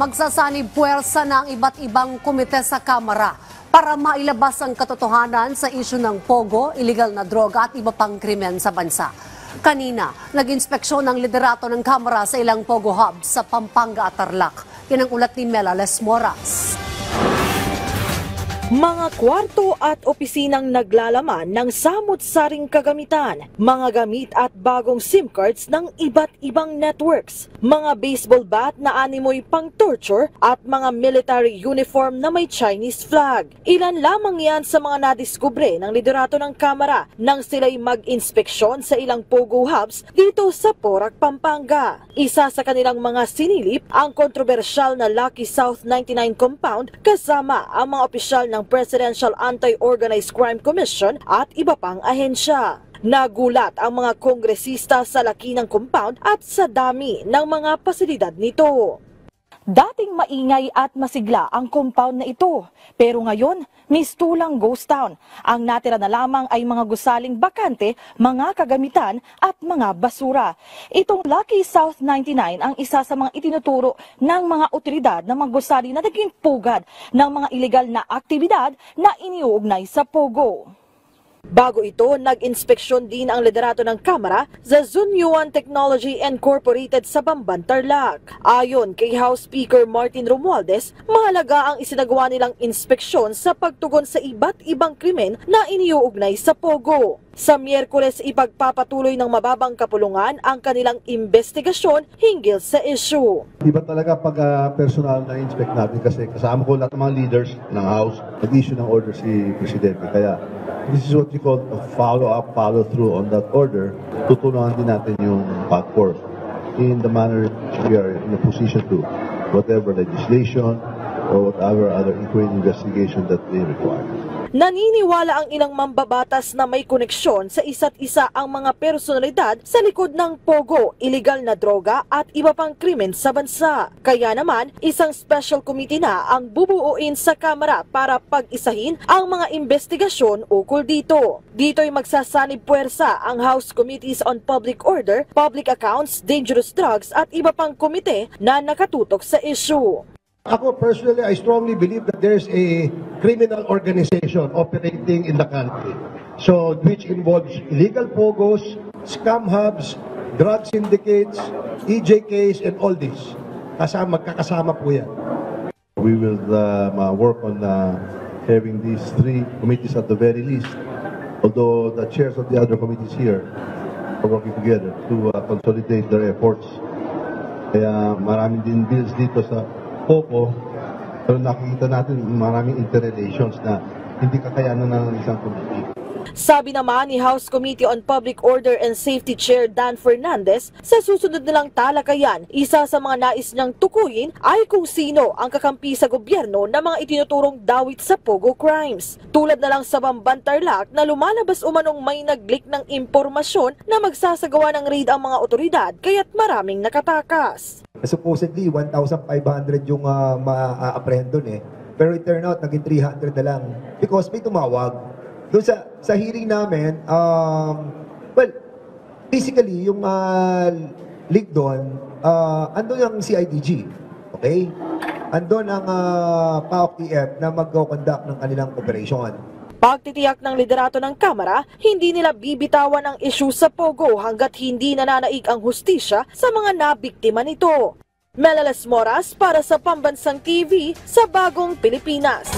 Magsasanib puwersa ng iba't ibang komite sa Kamara para mailabas ang katotohanan sa isyu ng pogo, iligal na droga at iba pang krimen sa bansa. Kanina, nag-inspeksyon ng liderato ng Kamara sa ilang pogo hubs sa Pampanga at Tarlac. Yan ang ulat ni Mela Les Moras. Mga kwarto at opisinang naglalaman ng samut-saring kagamitan, mga gamit at bagong SIM cards ng iba't ibang networks, mga baseball bat na animoy pang-torture at mga military uniform na may Chinese flag. Ilan lamang yan sa mga nadiskubre ng liderato ng Kamara nang sila'y mag-inspeksyon sa ilang pogo hubs dito sa Porac, Pampanga. Isa sa kanilang mga sinilip ang kontrobersyal na Lucky South 99 compound kasama ang mga opisyal ng Presidential Anti-Organized Crime Commission at iba pang ahensya. Nagulat ang mga kongresista sa laki ng compound at sa dami ng mga pasilidad nito. Dating maingay at masigla ang compound na ito, pero ngayon mistulang ghost town. Ang natira na lamang ay mga gusaling bakante, mga kagamitan at mga basura. Itong Lucky South 99 ang isa sa mga itinuturo ng mga otoridad ng mga gusali na naging pugad ng mga ilegal na aktibidad na iniuugnay sa pogo. Bago ito, nag-inspeksyon din ang liderato ng Kamara sa Zunyuan Technology Incorporated sa Bamban, Tarlac. Ayon kay House Speaker Martin Romualdez, mahalaga ang isinagawa nilang inspeksyon sa pagtugon sa iba't ibang krimen na iniuugnay sa pogo. Sa Miyerkules, ipagpapatuloy ng mababang kapulungan ang kanilang investigasyon hinggil sa issue. Iba talaga pag personal na inspect natin kasi kasama ko lahat ng mga leaders ng House, nag-issue ng order si Presidente. Kaya this is what we call a follow-up, follow-through on that order. Tutulungan din natin yung path forward in the manner we are in a position to whatever legislation or whatever other inquiry investigation that they require. Naniniwala ang ilang mambabatas na may koneksyon sa isa't isa ang mga personalidad sa likod ng pogo, iligal na droga at iba pang krimen sa bansa. Kaya naman, isang special committee na ang bubuuin sa Kamara para pag-isahin ang mga investigasyon ukol dito. Dito'y magsasanib puwersa ang House Committees on Public Order, Public Accounts, Dangerous Drugs at iba pang komite na nakatutok sa issue. Ako personally, I strongly believe that there's a criminal organization operating in the country. So, which involves illegal pogos, scam hubs, drug syndicates, EJKs, and all this. Magkakasama po yan. We will work on having these three committees at the very least. Although the chairs of the other committees here are working together to consolidate their efforts. Kaya maraming din bills dito sa pogo, pero nakikita natin maraming interrelations na hindi kakayanan ng isang committee. Sabi naman ni House Committee on Public Order and Safety Chair Dan Fernandez, sa susunod nilang talakayan, isa sa mga nais niyang tukuyin ay kung sino ang kakampi sa gobyerno ng mga itinuturong dawit sa pogo crimes. Tulad na lang sa Bamban, Tarlac na lumalabas umanong may nag-leak ng impormasyon na magsasagawa ng raid ang mga otoridad kaya't maraming nakatakas. Supposedly, 1,500 yung ma-apprehend doon eh. Pero it turned out, naging 300 na lang. Because may tumawag. Doon sa hearing namin, well, basically, yung leak doon, andun ang CIDG. Okay? Andun ang PAOK-TF na mag-conduct ng kanilang operation. Pagtitiyak ng liderato ng Kamara, hindi nila bibitawan ang issue sa pogo hanggat hindi nananaig ang hustisya sa mga nabiktima nito. Mela Les Moras para sa Pambansang TV sa Bagong Pilipinas.